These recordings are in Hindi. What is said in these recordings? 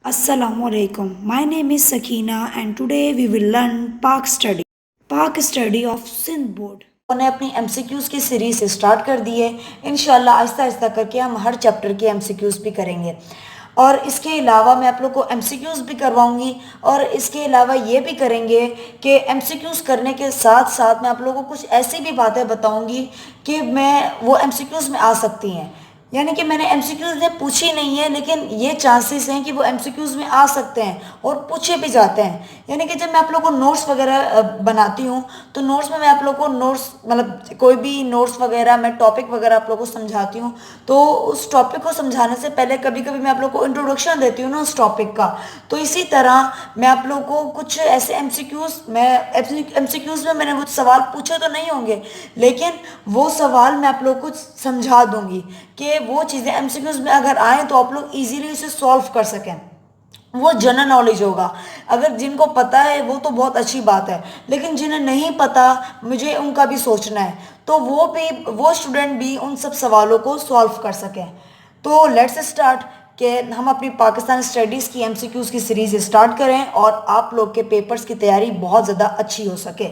Assalamualaikum. My name is Sakina and today we will learn Pak study. Pak study of Sindh board. उन्होंने अपनी एमसीक्यूज की सीरीज स्टार्ट कर दी है। इंशाल्लाह आहिस्ता आहिस्ता करके हम हर चैप्टर के एमसीक्यूज भी करेंगे और इसके अलावा मैं आप लोग को एमसीक्यूज भी करवाऊंगी और इसके अलावा ये भी करेंगे कि एमसीक्यूज करने के साथ साथ मैं आप लोगों को कुछ ऐसी भी बातें बताऊंगी कि मैं वो एमसीक्यूज में आ सकती हैं। यानी कि मैंने एमसीक्यूज में पूछी नहीं है लेकिन ये चांसेस हैं कि वो एमसीक्यूज में आ सकते हैं और पूछे भी जाते हैं। यानी कि जब मैं आप लोगों को नोट्स वगैरह बनाती हूँ तो नोट्स में मैं आप लोगों को नोट्स मतलब कोई भी नोट्स वगैरह मैं टॉपिक वगैरह आप लोगों को समझाती हूँ तो उस टॉपिक को समझाने से पहले कभी कभी मैं आप लोगों को इंट्रोडक्शन देती हूँ ना उस टॉपिक का। तो इसी तरह मैं आप लोगों को कुछ ऐसे एमसीक्यूज में मैंने वो सवाल पूछे तो नहीं होंगे लेकिन वो सवाल मैं आप लोगों को समझा दूंगी कि वो चीज़ें एमसीक्यूज में अगर आए तो आप लोग इजीली उसे सॉल्व कर सकें। वो जनरल नॉलेज होगा। अगर जिनको पता है वो तो बहुत अच्छी बात है लेकिन जिन्हें नहीं पता मुझे उनका भी सोचना है तो वो स्टूडेंट भी उन सब सवालों को सॉल्व कर सकें। तो लेट्स स्टार्ट कि हम अपनी पाकिस्तान स्टडीज़ की एमसीक्यूज़ की सीरीज़ स्टार्ट करें और आप लोग के पेपर्स की तैयारी बहुत ज़्यादा अच्छी हो सके।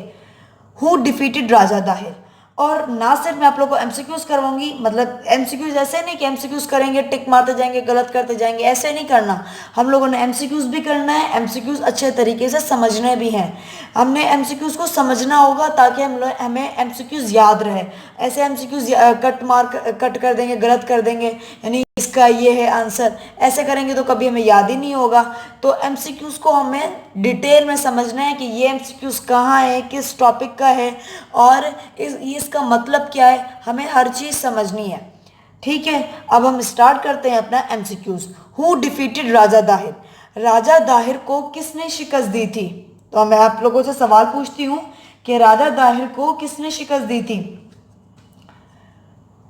हु डिफीटेड राजा दाहिर। और ना सिर्फ मैं आप लोगों को एमसीक्यूज करवाऊंगी, मतलब एमसीक्यूज ऐसे नहीं कि एमसीक्यूज करेंगे टिक मारते जाएंगे गलत करते जाएंगे, ऐसे नहीं करना। हम लोगों ने एमसीक्यूज भी करना है, एमसीक्यूज अच्छे तरीके से समझने भी हैं। हमने एमसीक्यूज को समझना होगा ताकि हमें एमसीक्यूज याद रहे। ऐसे एमसीक्यूज कट कर देंगे गलत कर देंगे यानी इसका ये है आंसर, ऐसे करेंगे तो कभी हमें याद ही नहीं होगा। तो एमसीक्यूज को हमें डिटेल में समझना है कि ये एमसीक्यूज कहाँ है, किस टॉपिक का है और इसका मतलब क्या है, हमें हर चीज़ समझनी है। ठीक है, अब हम स्टार्ट करते हैं अपना एमसीक्यूज। हु डिफीटेड राजा दाहिर। राजा दाहिर को किसने शिकस्त दी थी? तो मैं आप लोगों से सवाल पूछती हूँ कि राजा दाहिर को किसने शिकस्त दी थी?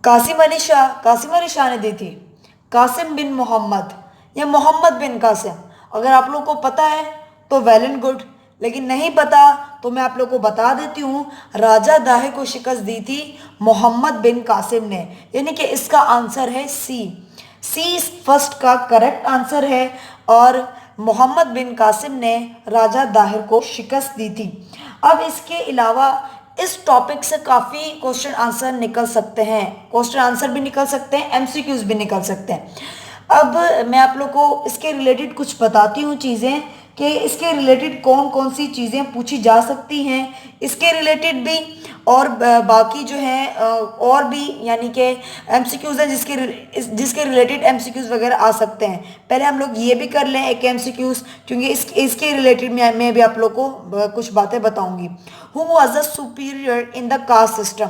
कासिम अली शाह ने दी थी, कासिम बिन मोहम्मद या मोहम्मद बिन कासिम। अगर आप लोगों को पता है तो वेल एंड गुड, लेकिन नहीं पता तो मैं आप लोगों को बता देती हूँ। राजा दाहिर को शिकस्त दी थी मोहम्मद बिन कासिम ने, यानी कि इसका आंसर है सी। सी फर्स्ट का करेक्ट आंसर है और मोहम्मद बिन कासिम ने राजा दाहिर को शिकस्त दी थी। अब इसके अलावा इस टॉपिक से काफ़ी क्वेश्चन आंसर निकल सकते हैं, क्वेश्चन आंसर भी निकल सकते हैं, एमसीक्यूज भी निकल सकते हैं। अब मैं आप लोग को इसके रिलेटेड कुछ बताती हूँ चीज़ें कि इसके रिलेटेड कौन कौन सी चीज़ें पूछी जा सकती हैं इसके रिलेटेड भी, और बाकी जो है और भी यानी कि एमसीक्यूज हैं जिसके रिलेटेड एमसीक्यूज वगैरह आ सकते हैं। पहले हम लोग ये भी कर लें एक एमसीक्यूज, क्योंकि इसके रिलेटेड मैं भी आप लोग को कुछ बातें बताऊंगी। Who was the superior in the caste system.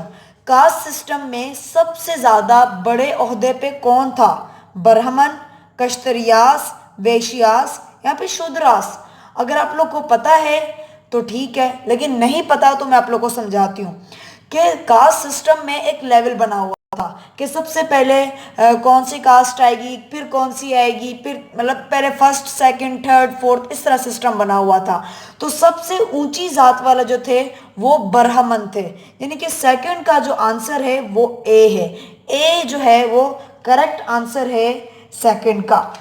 Caste system में सबसे ज़्यादा बड़े ओहदे पे कौन था? ब्राह्मण, कश्तरियास, वैश्यास या फिर शूद्रास। अगर आप लोग को पता है तो ठीक है, लेकिन नहीं पता तो मैं आप लोग को समझाती हूँ कि कास्ट सिस्टम में एक लेवल बना हुआ था कि सबसे पहले कौन सी कास्ट आएगी, फिर कौन सी आएगी, फिर मतलब पहले फर्स्ट सेकंड थर्ड फोर्थ इस तरह सिस्टम बना हुआ था। तो सबसे ऊंची जात वाला जो थे वो ब्राह्मण थे, यानी कि सेकंड का जो आंसर है वो ए है। ए जो है वो करेक्ट आंसर है सेकंड का।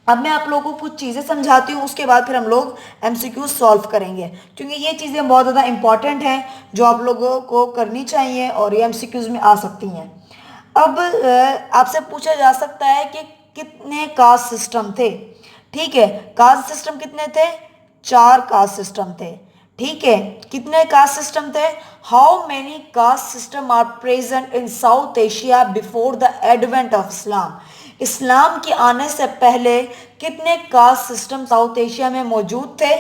अब मैं आप लोगों को कुछ चीज़ें समझाती हूँ, उसके बाद फिर हम लोग एमसीक्यू सॉल्व करेंगे, क्योंकि ये चीज़ें बहुत ज़्यादा इंपॉर्टेंट हैं जो आप लोगों को करनी चाहिए और ये एमसीक्यूज में आ सकती हैं। अब आपसे पूछा जा सकता है कि कितने कास्ट सिस्टम थे। ठीक है, कास्ट सिस्टम कितने थे? 4 कास्ट सिस्टम थे। ठीक है, कितने कास्ट सिस्टम थे? How many caste system are present in South Asia before the advent of Islam. Islam के आने से पहले कितने कास्ट सिस्टम साउथ एशिया में मौजूद थे?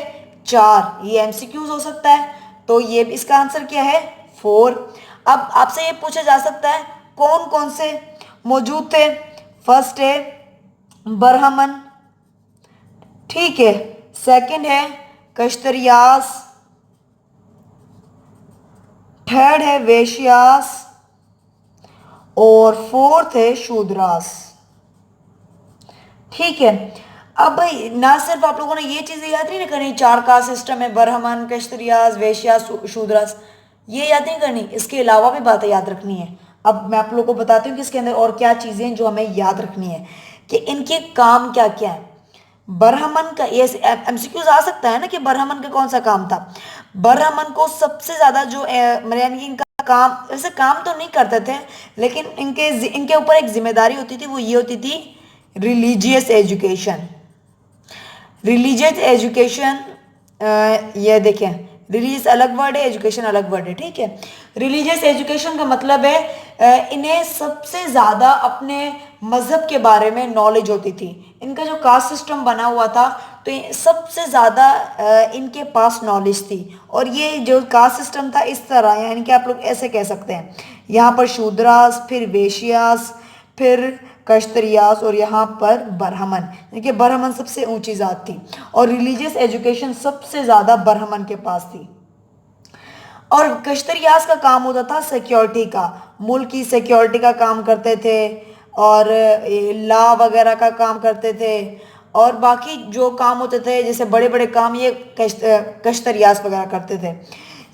4। ये एमसीक्यूज हो सकता है, तो ये इसका आंसर क्या है? 4। अब आपसे ये पूछा जा सकता है कौन कौन से मौजूद थे। फर्स्ट है ब्राह्मण, ठीक है, सेकंड है कश्तरियास, थर्ड है वैश्यास और फोर्थ है शूद्रास। ठीक है, अब ना सिर्फ आप लोगों ने ये चीज़ें याद नहीं करनी, 4 का सिस्टम है, ब्राह्मण, कश्तरियास, वैश्या, शूद्रास, ये याद नहीं करनी, इसके अलावा भी बातें याद रखनी है। अब मैं आप लोगों को बताती हूँ कि इसके अंदर और क्या चीज़ें जो हमें याद रखनी है कि इनके काम क्या क्या है। बरहमन का, ये एमसीक्यूज आ सकता है ना कि बरहमन का कौन सा काम था। बरहमन को सबसे ज्यादा जो यानी कि इनका काम, वैसे काम तो नहीं करते थे, लेकिन इनके इनके ऊपर एक जिम्मेदारी होती थी, वो ये होती थी रिलीजियस एजुकेशन। रिलीजियस एजुकेशन, ये देखें, रिलीजियस अलग वर्ड है, एजुकेशन अलग वर्ड है, ठीक है। रिलीजियस एजुकेशन का मतलब है इन्हें सबसे ज़्यादा अपने मज़हब के बारे में नॉलेज होती थी। इनका जो कास्ट सिस्टम बना हुआ था, तो सबसे ज़्यादा इनके पास नॉलेज थी। और ये जो कास्ट सिस्टम था इस तरह, यानी कि आप लोग ऐसे कह सकते हैं, यहाँ पर शूद्रास, फिर वेश्यास, फिर कश्तरियास, और यहाँ पर ब्राह्मण। देखिए ब्राह्मण सबसे ऊंची जात थी, और रिलीजियस एजुकेशन सबसे ज़्यादा ब्राह्मण के पास थी। और कश्तरियास का काम होता था सिक्योरिटी का, मुल्क की सिक्योरिटी का काम करते थे, और लॉ वगैरह का काम करते थे, और बाकी जो काम होते थे जैसे बड़े बड़े काम, ये कश्तरियास वगैरह करते थे।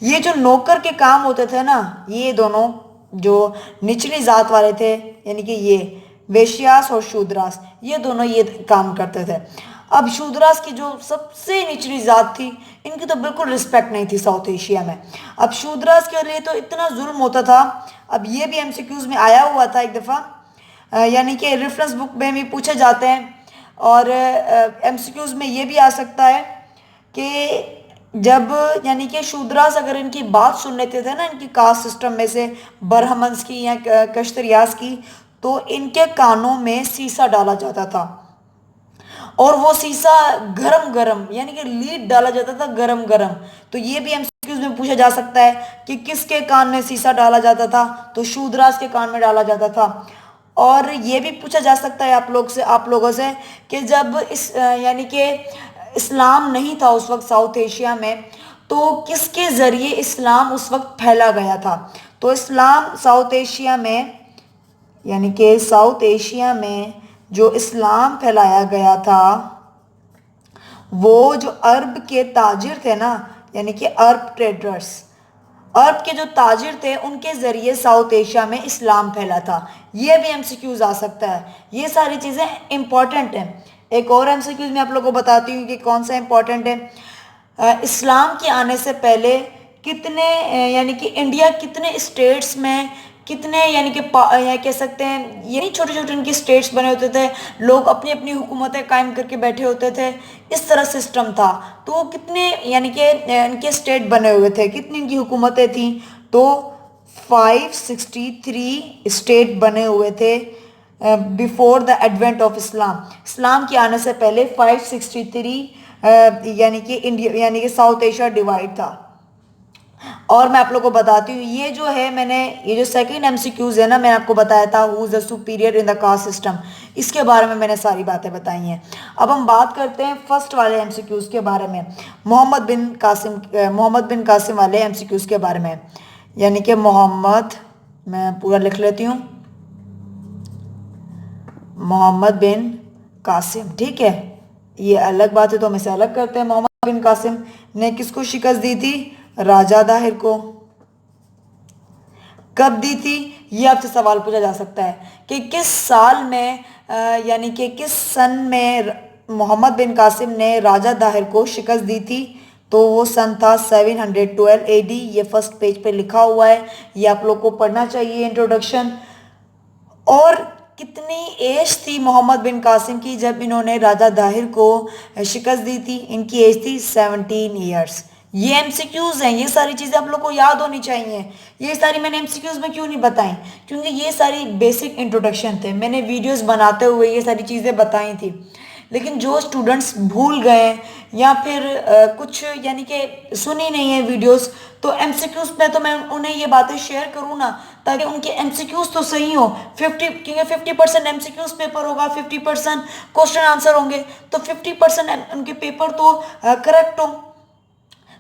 ये जो नौकर के काम होते थे ना, ये दोनों जो निचली जात वाले थे, यानी कि ये वेश्यास और शूद्रास, ये दोनों ये काम करते थे। अब शूद्रास की जो सबसे निचली जात थी, इनकी तो बिल्कुल रिस्पेक्ट नहीं थी साउथ एशिया में। अब शूद्रास के लिए तो इतना जुल्म होता था। अब ये भी एमसीक्यूज में आया हुआ था एक दफ़ा, यानी कि रेफरेंस बुक में भी पूछे जाते हैं, और एमसीक्यूज में ये भी आ सकता है कि जब यानी कि शूद्रास अगर इनकी बात सुन लेते थे ना, इनकी कास्ट सिस्टम में से ब्राह्मण्स की या कश्तरियास की, तो इनके कानों में सीसा डाला जाता था, और वो सीसा गरम गरम, यानी कि लीड डाला जाता था गरम गरम। तो ये भी एमसीक्यूज में पूछा जा सकता है कि किसके कान में सीसा डाला जाता था, तो शूद्रास के कान में डाला जाता था। और ये भी पूछा जा सकता है आप लोगों से कि जब यानी कि इस्लाम नहीं था उस वक्त साउथ एशिया में, तो किसके ज़रिए इस्लाम उस वक्त फैला गया था। तो इस्लाम साउथ एशिया में, यानी कि साउथ एशिया में जो इस्लाम फैलाया गया था, वो जो अरब के ताजिर थे ना, यानी कि अरब ट्रेडर्स, अरब के जो ताजिर थे, उनके ज़रिए साउथ एशिया में इस्लाम फैला था। ये भी एमसीक्यूज आ सकता है। ये सारी चीज़ें इंपॉर्टेंट हैं। एक और एमसीक्यूज मैं आप लोगों को बताती हूँ कि कौन सा इंपॉर्टेंट है। इस्लाम के आने से पहले कितने यानी कि इंडिया कितने स्टेट्स में, कितने यानी कि या कह सकते हैं, ये नहीं छोटे छोटे इनके स्टेट्स बने होते थे, लोग अपनी अपनी हुकूमतें कायम करके बैठे होते थे, इस तरह सिस्टम था। तो कितने यानी कि इनके स्टेट बने हुए थे, कितनी इनकी हुकूमतें थी, तो 563 स्टेट बने हुए थे before the advent of Islam. Islam के आने से पहले 563 यानी कि इंडिया, यानी कि साउथ एशिया डिवाइड था। और मैं आप लोगों को बताती हूँ, ये जो है मैंने, ये जो सेकंड एमसीक्यूज है ना, मैंने आपको बताया था who is the superior in the caste system, इसके बारे में मैंने सारी बातें बताई हैं। अब हम बात करते हैं फर्स्ट वाले एमसीक्यूज के बारे में, मोहम्मद बिन कासिम वाले एमसीक्यूज के बारे में। यानी कि मोहम्मद, मैं पूरा लिख लेती हूँ, मोहम्मद बिन कासिम, ठीक है, ये अलग बात है तो हम इसे अलग करते हैं। मोहम्मद बिन कासिम ने किसको शिकस्त दी थी? राजा दाहिर को। कब दी थी? ये आपसे सवाल पूछा जा सकता है कि किस साल में यानी कि किस सन में मोहम्मद बिन कासिम ने राजा दाहिर को शिकस्त दी थी। तो वो सन था 712 AD। ये फर्स्ट पेज पे लिखा हुआ है, ये आप लोग को पढ़ना चाहिए इंट्रोडक्शन। और कितनी एज थी मोहम्मद बिन कासिम की जब इन्होंने राजा दाहिर को शिकस्त दी थी? इनकी एज थी 17 ईयर्स। ये एमसीक्यूज हैं, ये सारी चीज़ें आप लोग को याद होनी चाहिए। ये सारी मैंने एमसीक्यूज में क्यों नहीं बताई? क्योंकि ये सारी बेसिक इंट्रोडक्शन थे, मैंने वीडियोस बनाते हुए ये सारी चीज़ें बताई थी। लेकिन जो स्टूडेंट्स भूल गए या फिर कुछ यानी कि सुनी नहीं है वीडियोस, तो एमसीक्यूज में तो मैं उन्हें ये बातें शेयर करूँ ना, ताकि उनके एमसीक्यूज तो सही हो। 50, क्योंकि 50% एमसीक्यूज पेपर होगा, 50% क्वेश्चन आंसर होंगे, तो 50% उनके पेपर तो करेक्ट हो,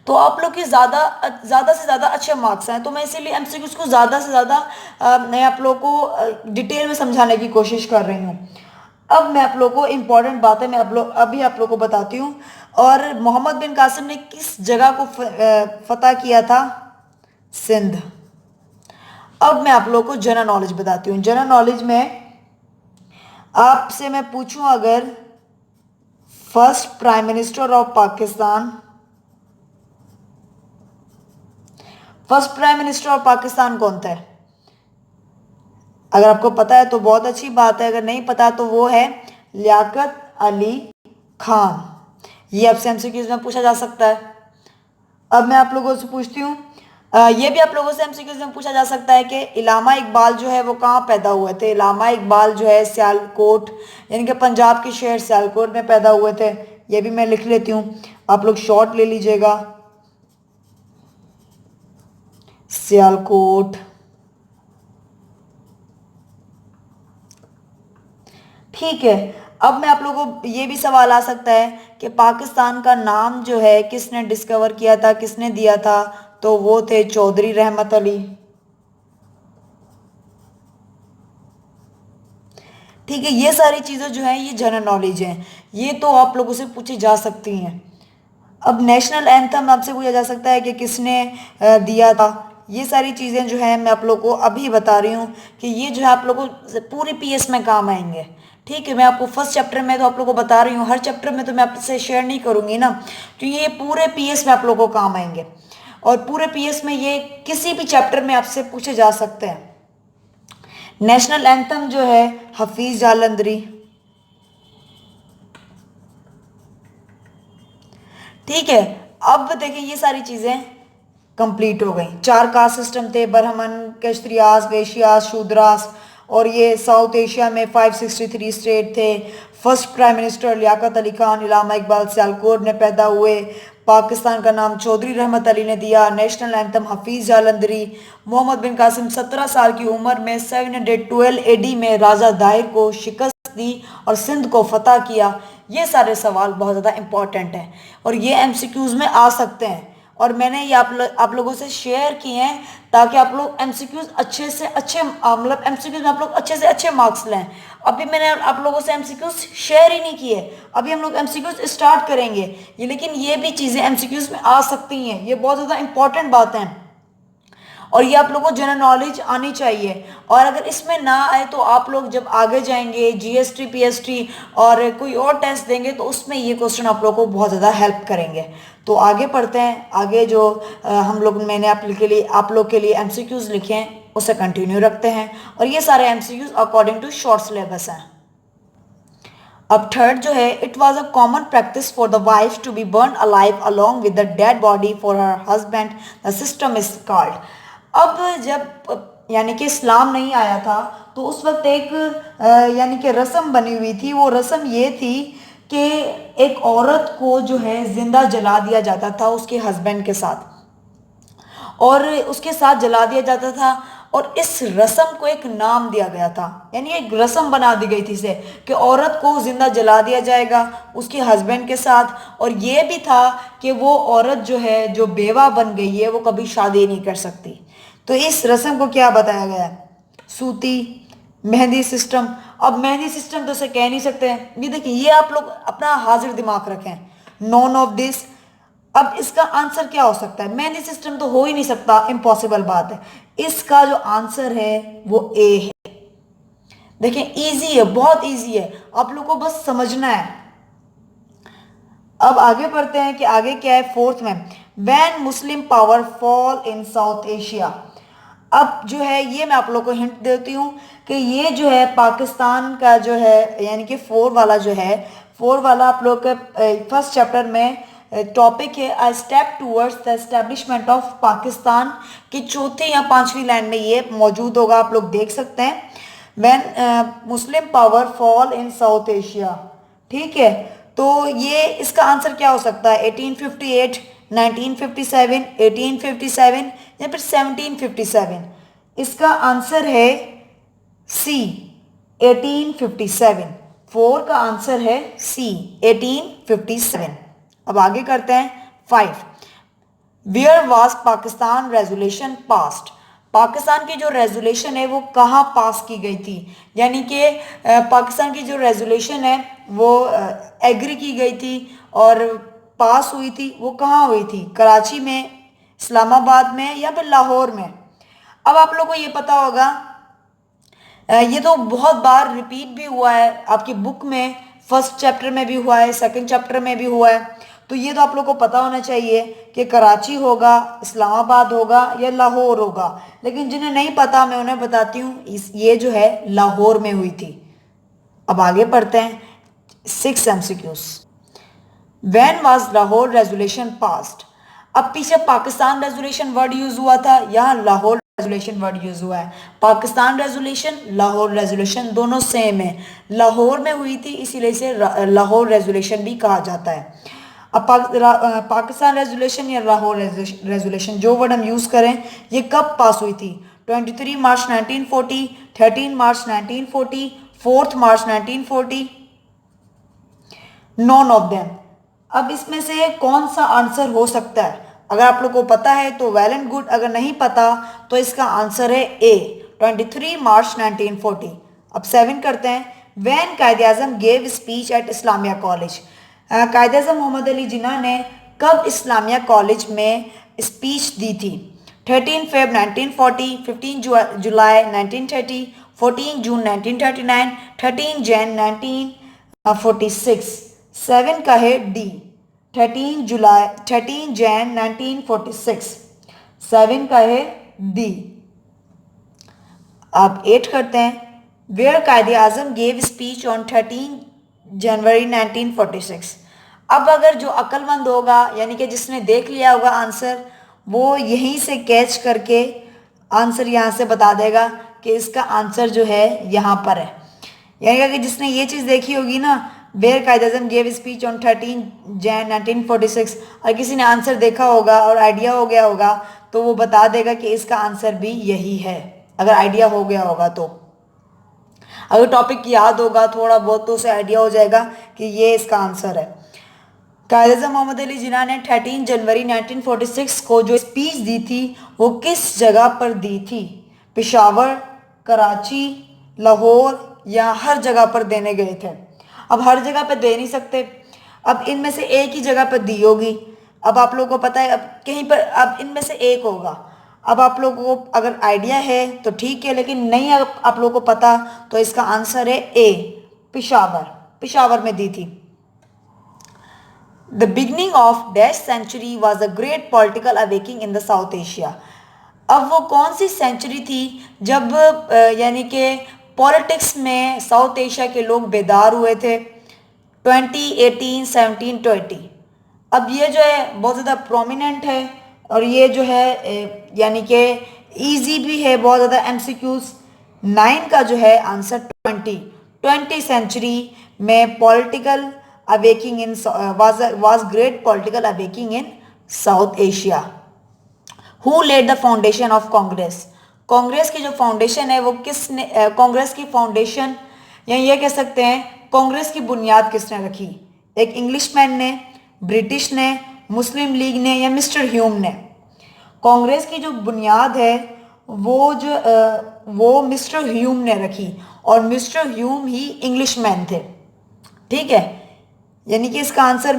तो आप लोग के ज़्यादा से ज़्यादा अच्छे मार्क्स हैं। तो मैं इसीलिए एमसीक्यूज को ज़्यादा से ज़्यादा मैं आप लोग को डिटेल में समझाने की कोशिश कर रही हूँ। अब मैं आप लोग को इम्पोर्टेंट बातें मैं अभी आप लोग को बताती हूँ। और मोहम्मद बिन कासिम ने किस जगह को फतह किया था? सिंध। अब मैं आप लोग को जनरल नॉलेज बताती हूँ। जनरल नॉलेज में आपसे मैं पूछूं अगर first prime minister of Pakistan, first prime minister of Pakistan कौन था? अगर आपको पता है तो बहुत अच्छी बात है, अगर नहीं पता तो वो है लियाकत अली खान। ये आपसे एमसीक्यूज में पूछा जा सकता है। अब मैं आप लोगों से पूछती हूँ, ये भी आप लोगों से एमसीक्यूज में पूछा जा सकता है कि इलामा इकबाल जो है वो कहाँ पैदा हुए थे? इलामा इकबाल जो है सियालकोट, यानी कि पंजाब के शहर सियालकोट में पैदा हुए थे। ये भी मैं लिख लेती हूँ, आप लोग शॉर्ट ले लीजिएगा, सियालकोट। ठीक है, अब मैं आप लोगों को ये भी सवाल आ सकता है कि पाकिस्तान का नाम जो है किसने डिस्कवर किया था, किसने दिया था? तो वो थे चौधरी रहमत अली। ठीक है, ये सारी चीज़ें जो हैं ये जनरल नॉलेज हैं, ये तो आप लोगों से पूछी जा सकती हैं। अब नेशनल एंथम आपसे पूछा जा सकता है कि किसने दिया था। ये सारी चीज़ें जो है मैं आप लोगों को अभी बता रही हूँ कि ये जो है आप लोगों को पूरी पीएस में काम आएंगे। ठीक है, मैं आपको फर्स्ट चैप्टर में तो आप लोगों को बता रही हूँ, हर चैप्टर में तो मैं आपसे शेयर नहीं करूँगी ना, क्योंकि ये पूरे पीएस में आप लोगों को काम आएंगे और पूरे पीएस में ये किसी भी चैप्टर में आपसे पूछे जा सकते हैं। नेशनल एंथम जो है हफीज जालंधरी। ठीक है, अब देखिए ये सारी चीजें कंप्लीट हो गई। 4 कास्ट सिस्टम थे, ब्राह्मण, क्षत्रियास, वैश्यास, शूद्रास, और ये साउथ एशिया में 563 स्टेट थे। First prime minister Liaquat Ali Khan, Allama Iqbal Sialkot में पैदा हुए। पाकिस्तान का नाम चौधरी रहमत अली ने दिया। National anthem Hafeez Jalandhari. मोहम्मद बिन कासिम 17 साल की उम्र में 712 एडी में राजा दाहिर को शिकस्त दी और सिंध को फतह किया। ये सारे सवाल बहुत ज़्यादा इंपॉर्टेंट हैं और ये एमसीक्यूज में आ सकते हैं और मैंने ये आप लोगों से शेयर किए हैं ताकि आप लोग एमसीक्यूज अच्छे से अच्छे मतलब एमसीक्यूज में आप लोग अच्छे से अच्छे मार्क्स लें। अभी मैंने आप लोगों से एमसीक्यूज शेयर ही नहीं किए, अभी हम लोग एमसीक्यूज स्टार्ट करेंगे ये, लेकिन ये भी चीज़ें एमसीक्यूज में आ सकती हैं, ये बहुत ज़्यादा इंपॉर्टेंट बात है और ये आप लोगों को जनरल नॉलेज आनी चाहिए। और अगर इसमें ना आए तो आप लोग जब आगे जाएंगे जीएसटी पीएसटी और कोई और टेस्ट देंगे तो उसमें ये क्वेश्चन आप लोगों को बहुत ज़्यादा हेल्प करेंगे। तो आगे पढ़ते हैं, आगे जो मैंने आप लोग के लिए एमसीक्यूज लिखे हैं उसे कंटिन्यू रखते हैं और ये सारे MCQs according to short syllabus हैं। अब थर्ड जो है, it was a common practice for the wife to be burn alive along with the dead body for her husband, the system is called. अब जब यानी कि इस्लाम नहीं आया था तो उस वक्त एक यानी कि रस्म बनी हुई थी। वो रस्म ये थी कि एक औरत को जो है जिंदा जला दिया जाता था उसके हस्बैंड के साथ, और उसके साथ जला दिया जाता था और इस रस्म को एक नाम दिया गया था, यानी एक रस्म बना दी गई थी इसे कि औरत को जिंदा जला दिया जाएगा उसके हस्बैंड के साथ। और ये भी था कि वो औरत जो है जो बेवा बन गई है वो कभी शादी नहीं कर सकती। तो इस रस्म को क्या बताया गया है? सूती मेहंदी सिस्टम। अब मेहंदी सिस्टम तो उसे कह नहीं सकते, ये देखिए ये आप लोग अपना हाजिर दिमाग रखें, नॉन ऑफ दिस। अब इसका आंसर क्या हो सकता है? मेहंदी सिस्टम तो हो ही नहीं सकता, इम्पॉसिबल बात है। इसका जो आंसर है वो ए है। देखें इजी है, बहुत इजी है, आप लोग को बस समझना है। अब आगे पढ़ते हैं कि आगे क्या है फोर्थ में, when Muslim power fall in South Asia. अब जो है ये मैं आप लोग को हिंट देती हूँ कि ये जो है पाकिस्तान का जो है यानी कि 4 वाला जो है, 4 वाला आप लोग के फर्स्ट चैप्टर में टॉपिक है a step towards the establishment of Pakistan की चौथी या 5वीं लाइन में ये मौजूद होगा, आप लोग देख सकते हैं। When Muslim power fall in South Asia. ठीक है, तो ये इसका आंसर क्या हो सकता है? 1858, 1957, 1857 या फिर 1757? इसका आंसर है सी 1857। 4 का आंसर है सी 1857। अब आगे करते हैं 5, where was Pakistan resolution passed. Pakistan की जो रेजोल्यूशन है वो कहाँ पास की गई थी? यानी कि पाकिस्तान की जो रेजोल्यूशन है वो एग्री की गई थी और पास हुई थी, वो कहाँ हुई थी? कराची में, इस्लामाबाद में या फिर लाहौर में? अब आप लोग को ये पता होगा, ये तो बहुत बार रिपीट भी हुआ है आपकी बुक में, फर्स्ट चैप्टर में भी हुआ है, सेकंड चैप्टर में भी हुआ है। तो ये तो आप लोग को पता होना चाहिए कि कराची होगा, इस्लामाबाद होगा या लाहौर होगा। लेकिन जिन्हें नहीं पता मैं उन्हें बताती हूँ, ये जो है लाहौर में हुई थी। अब आगे पढ़ते हैं 6 MCQs। When was Lahore resolution passed? अब पीछे पाकिस्तान रेजोल्यूशन वर्ड यूज हुआ था, यहाँ लाहौर रेजोल्यूशन वर्ड यूज हुआ है। पाकिस्तान रेजोल्यूशन, लाहौर रेजोल्यूशन दोनों सेम है। लाहौर में हुई थी इसीलिए इसे लाहौर रेजोल्यूशन भी कहा जाता है। अब पाकिस्तान रेजोल्यूशन या लाहौर रेजोल्यूशन जो वर्ड हम यूज करें, ये कब पास हुई थी? 23 मार्च 1940, 13 मार्च 1940, 4 मार्च 1940, नॉन ऑफ देम। अब इसमें से कौन सा आंसर हो सकता है? अगर आप लोग को पता है तो वेल एंड गुड, अगर नहीं पता तो इसका आंसर है ए, 23 मार्च 1940। अब 7 करते हैं। When Quaid-e-Azam gave speech at Islamia college. Quaid-e-Azam Muhammad Ali Jinnah ने कब इस्लामिया कॉलेज में स्पीच दी थी? 13 फेब 1940, 15 जुलाई 1930, 14 जून 1939, 13 जैन 1946। 7 का है डी, 13 जैन 1946। 7 का है डी। अब 8 करते हैं। Where Quaid-e-Azam gave speech on 13 January 1946। अब अगर जो अक्लमंद होगा, यानी कि जिसने देख लिया होगा आंसर, वो यहीं से कैच करके आंसर यहाँ से बता देगा कि इसका आंसर जो है यहाँ पर है। यानी कि जिसने ये चीज़ देखी होगी ना, where Quaid-e-Azam gave speech on 13 Jan 1946, और किसी ने आंसर देखा होगा और आइडिया हो गया होगा तो वो बता देगा कि इसका आंसर भी यही है, अगर आइडिया हो गया होगा तो। अगर टॉपिक याद होगा थोड़ा बहुत तो उसे आइडिया हो जाएगा कि ये इसका आंसर है। कायद-ए-आज़म मोहम्मद अली जिन्ना ने 13 जनवरी 1946 को जो स्पीच दी थी वो किस जगह पर दी थी? पेशावर, कराची, लाहौर या हर जगह पर देने गए थे? अब हर जगह पर दे नहीं सकते, अब इनमें से एक ही जगह पर दी होगी। अब आप लोगों को पता है, अब कहीं पर अब इनमें से एक होगा। अब आप लोगों को अगर आइडिया है तो ठीक है, लेकिन नहीं आप लोगों को पता तो इसका आंसर है ए, पेशावर में दी थी। The beginning of dash century was a great political awakening in the South Asia. अब वो कौन सी सेंचुरी थी जब यानी कि पॉलिटिक्स में साउथ एशिया के लोग बेदार हुए थे? 20, 18, 17, 20। अब ये जो है बहुत ज़्यादा प्रोमिनेंट है और ये जो है यानी कि ईजी भी है बहुत ज़्यादा। MCQs 9 का जो है आंसर 20 सेंचुरी में political awakening in was great political awakening in South Asia. Who led the foundation of Congress? Congress की जो फाउंडेशन है वो किसने, कांग्रेस की फाउंडेशन या ये कह सकते हैं कांग्रेस की बुनियाद किसने रखी? एक इंग्लिशमैन ने, ब्रिटिश ने, मुस्लिम लीग ने या मिस्टर ह्यूम ने? कांग्रेस की जो बुनियाद है वो मिस्टर ह्यूम ने रखी, और मिस्टर ह्यूम ही इंग्लिशमैन थे। ठीक है, यानी कि इसका आंसर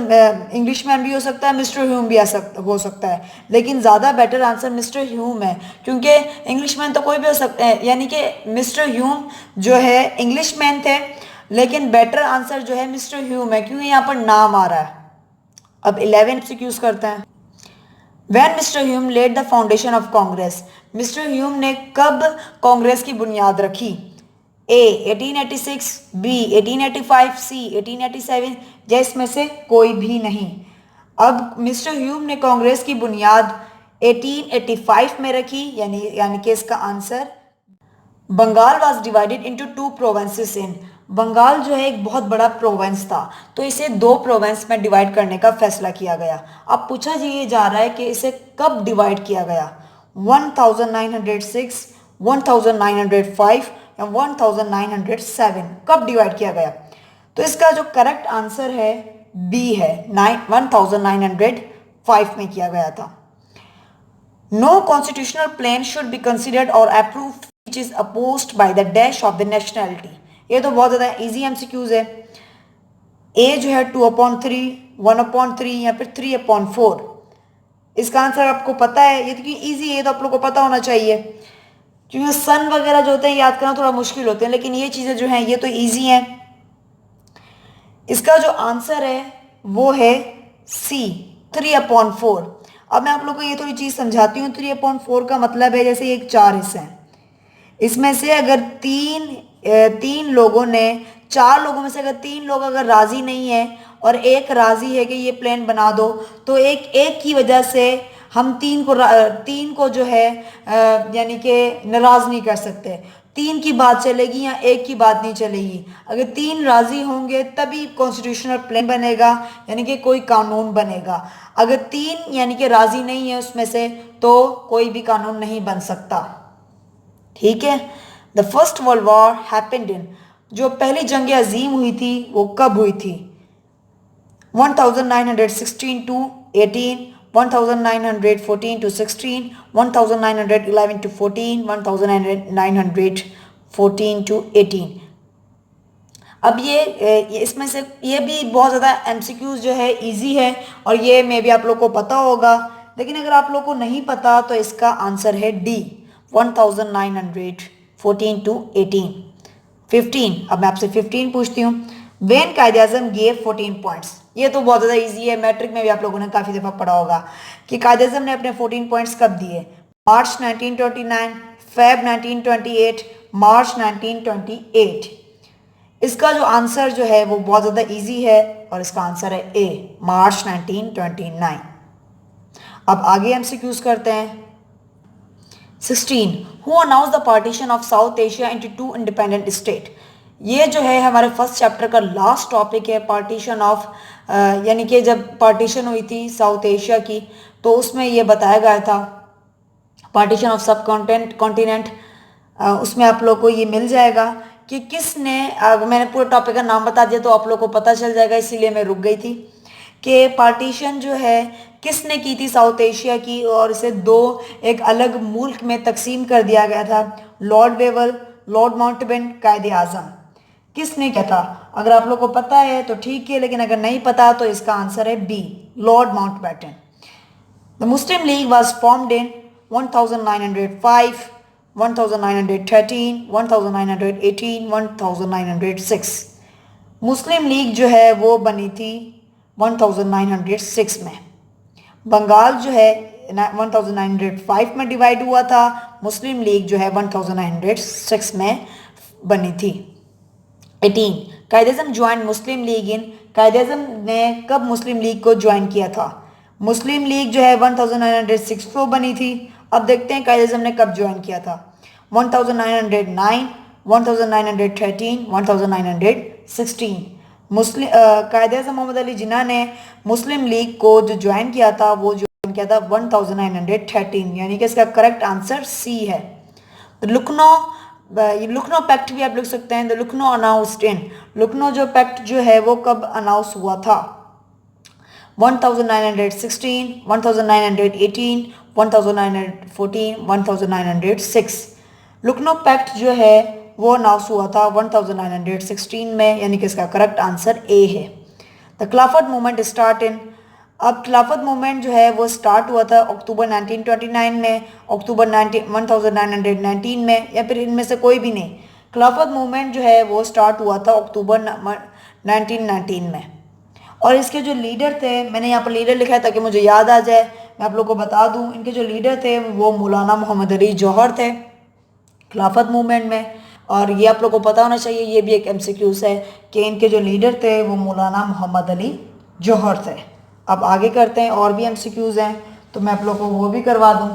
इंग्लिशमैन भी हो सकता है, मिस्टर ह्यूम भी हो सकता है, लेकिन ज़्यादा बेटर आंसर मिस्टर ह्यूम है, क्योंकि इंग्लिशमैन तो कोई भी हो सकता है। यानी कि मिस्टर ह्यूम जो है इंग्लिशमैन थे, लेकिन बेटर आंसर जो है मिस्टर ह्यूम है, क्योंकि यहाँ पर नाम आ रहा है। अब 11 MCQs करते हैं। When mister Hume led the foundation of Congress? Mister Hume ने कब कांग्रेस की बुनियाद रखी? ए 1886, बी 1885, सी 1887 या इसमें से कोई भी नहीं। अब मिस्टर ह्यूम ने कांग्रेस की बुनियाद 1885 में रखी, यानी कि इसका answer Bengal was divided into 2 provinces in. Bengal जो है एक बहुत बड़ा प्रोविंस था, तो इसे 2 प्रोविंस में डिवाइड करने का फैसला किया गया। अब पूछा ये जा रहा है कि इसे कब डिवाइड किया गया? 1906, 1905 या 1907? कब डिवाइड किया गया? तो इसका जो करेक्ट आंसर है बी है, 1905 में किया गया था। No constitutional plan should be considered और approved which is opposed by the dash of the nationality. ये तो बहुत ज़्यादा इजी MCQs है। ए जो है 2/3, 1/3 या फिर 3/4। इसका आंसर आपको पता है, ये तो ईजी है, तो आप लोग को पता होना चाहिए, क्योंकि सन वगैरह जो होते हैं याद करना थोड़ा मुश्किल होते हैं, लेकिन ये चीज़ें जो हैं ये तो ईजी हैं। इसका जो आंसर है वो है सी, 3/4। अब मैं आप लोग को ये थोड़ी चीज़ समझाती हूँ। 3/4 का मतलब है जैसे एक 4 हिस्से हैं, इसमें से अगर तीन लोगों ने, 4 लोगों में से अगर 3 लोग अगर राजी नहीं है और एक राजी है कि ये प्लान बना दो, तो एक एक की वजह से हम तीन को जो है यानी कि नाराज नहीं कर सकते। 3 की बात चलेगी या एक की बात नहीं चलेगी। अगर 3 राजी होंगे तभी कॉन्स्टिट्यूशनल प्लान बनेगा, यानी कि कोई कानून बनेगा। अगर 3 यानी कि राजी नहीं है उसमें से, तो कोई भी कानून नहीं बन सकता। ठीक है। The first world war happened in, जो पहली जंग अजीम हुई थी वो कब हुई थी? 1916 to 18, 1914 to 16, 1911 to 14, 1914 to 18। अब ये इसमें से ये भी बहुत ज़्यादा एमसीक्यूज जो है इजी है और ये मे भी आप लोग को पता होगा, लेकिन अगर आप लोग को नहीं पता तो इसका आंसर है डी, 1914 to 18। 15, अब मैं आपसे 15 पूछती हूँ। वेन कायदे आजम गेव 14 पॉइंट्स, ये तो बहुत ज़्यादा इजी है, मैट्रिक में भी आप लोगों ने काफ़ी दफ़ा पढ़ा होगा कि कायदे आजम ने अपने 14 पॉइंट्स कब दिए? मार्च 1929, फेब 1928, मार्च 1928। इसका जो आंसर जो है वो बहुत ज़्यादा इजी है और इसका आंसर है ए, मार्च 1929। अब आगे एमसीक्यूज करते हैं। 16, who announce the partition of south Asia into 2 independent state. ये जो है हमारे फर्स्ट चैप्टर का लास्ट टॉपिक है, पार्टीशन ऑफ, यानी कि जब पार्टीशन हुई थी साउथ एशिया की, तो उसमें ये बताया गया था पार्टीशन ऑफ सब कॉन्टिनेंट। उसमें आप लोग को ये मिल जाएगा कि किसने, मैंने पूरे टॉपिक का नाम बता दिया तो आप लोग को पता चल जाएगा, इसीलिए मैं रुक गई थी कि पार्टीशन जो है किसने की थी साउथ एशिया की, और इसे दो एक अलग मुल्क में तकसीम कर दिया गया था। लॉर्ड वेवल, लॉर्ड माउंटबेटन, कायदे आजम, किसने किया था? अगर आप लोग को पता है तो ठीक है, लेकिन अगर नहीं पता तो इसका आंसर है B, lord Mountbatten. The Muslim League was formed in 1905, 1913, 1918, 1906। Muslim League जो है वो बनी थी 1906 में। बंगाल जो है 1905 में डिवाइड हुआ था, मुस्लिम लीग जो है 1906 में बनी थी। 18, कायदे-ए-आज़म ज्वाइन मुस्लिम लीग इन, कायदे-ए-आज़म ने कब मुस्लिम लीग को ज्वाइन किया था? मुस्लिम लीग जो है 1906 को बनी थी। अब देखते हैं कायदे-ए-आज़म ने कब ज्वाइन किया था। 1909, 1913, 1916। मुस्लिम कायदे-ए-आज़म मोहम्मद अली जिन्ना ने मुस्लिम लीग को जो ज्वाइन किया था वो ज्वाइन किया था 1913, यानी कि इसका करेक्ट आंसर सी है। लखनऊ पैक्ट भी आप लिख सकते हैं। The Lucknow announced in, Lucknow जो पैक्ट जो है वो कब अनाउंस हुआ था? 1916, 1918, 1914, 1906। लखनऊ पैक्ट जो है वो अनाउंस हुआ था 1916 में, यानी कि इसका करेक्ट आंसर ए है। द खिलाफत मूवमेंट स्टार्ट इन, अब खिलाफत मूवमेंट जो है वो स्टार्ट हुआ था अक्टूबर 1929 में, अक्टूबर 1919 में, या फिर इनमें से कोई भी नहीं। खिलाफत मूवमेंट जो है वो स्टार्ट हुआ था अक्टूबर 1919 में। और इसके जो लीडर थे, मैंने यहाँ पर लीडर लिखा है ताकि मुझे याद आ जाए, मैं आप लोग को बता दूँ। इनके जो लीडर थे वो मौलाना मोहम्मद अली जौहर थे खिलाफत मूवमेंट में, और ये आप लोग को पता होना चाहिए, ये भी एक एमसीक्यूज है कि इनके जो लीडर थे वो मौलाना मोहम्मद अली जौहर थे। अब आगे करते हैं, और भी एमसीक्यूज हैं तो मैं आप लोग को वो भी करवा दूं।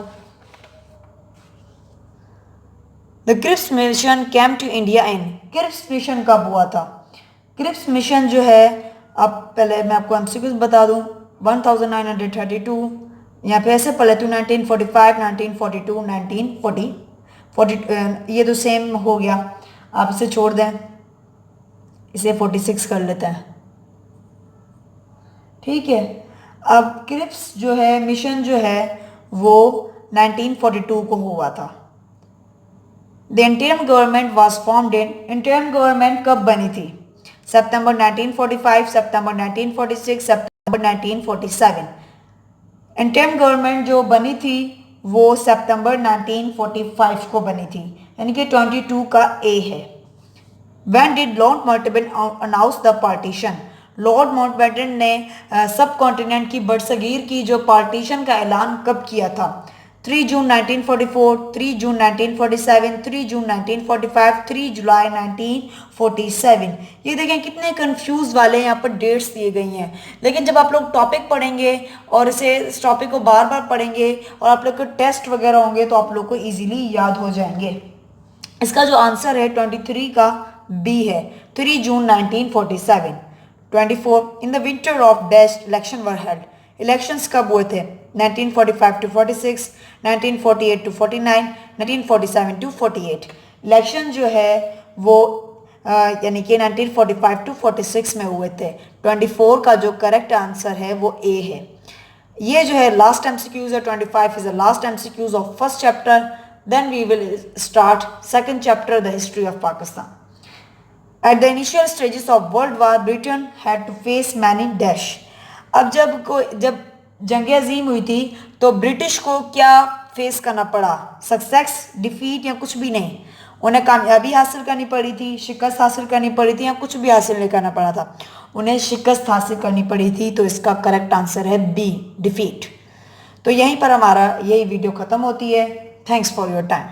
The Cripps mission came to India in, Cripps mission कब हुआ था? क्रिप्स मिशन जो है, अब पहले मैं आपको एमसीक्यूज बता दूं। 1932, यहाँ पे ऐसे पहले 1945, 1942, 1940, ये तो सेम हो गया, आप इसे छोड़ दें, इसे 46 कर लेते हैं। ठीक है। अब क्रिप्स जो है मिशन जो है वो 1942 को हुआ था। The interim government was formed in, interim government कब बनी थी? सितंबर 1945, सितंबर 1946, सितंबर 1947। इंटरिम गवर्नमेंट जो बनी थी वो सितंबर 1945 को बनी थी, यानी कि 22 का ए है। When did Lord Mountbatten announce the partition? Lord Mountbatten ने सब कॉन्टिनेंट की बरसगीर की जो पार्टीशन का ऐलान कब किया था? 3 जून 1944, 3 जून 1947, 3 जून 1945, 3 जुलाई 1947। ये देखें कितने कंफ्यूज वाले यहाँ पर डेट्स दिए गई हैं, लेकिन जब आप लोग टॉपिक पढ़ेंगे और इस टॉपिक को बार बार पढ़ेंगे और आप लोग को टेस्ट वगैरह होंगे तो आप लोग को ईजिली याद हो जाएंगे। इसका जो आंसर है 23 का बी है, 3 जून 1947। 24 in the winter of dash election were held. Elections कब हुए थे? 1945 to 46, 1948 to 49, 1947 to 48। इलेक्शन जो है वो यानी कि 1945 to 46 में हुए थे। 24 का जो करेक्ट आंसर है वो ए है। ये जो है लास्ट एमसीक्यूज है। 25 is the last MCQs of first chapter. Then we will start second chapter, the history of Pakistan. At the initial stages of World War, Britain had to face many dash. अब जब जंग अजीम हुई थी तो ब्रिटिश को क्या फेस करना पड़ा? सक्सेस, डिफीट या कुछ भी नहीं। उन्हें कामयाबी हासिल करनी पड़ी थी, शिकस्त हासिल करनी पड़ी थी या कुछ भी हासिल नहीं करना पड़ा था? उन्हें शिकस्त हासिल करनी पड़ी थी। तो इसका करेक्ट आंसर है बी, डिफीट। तो यहीं पर हमारा यही वीडियो ख़त्म होती है। Thanks for your time.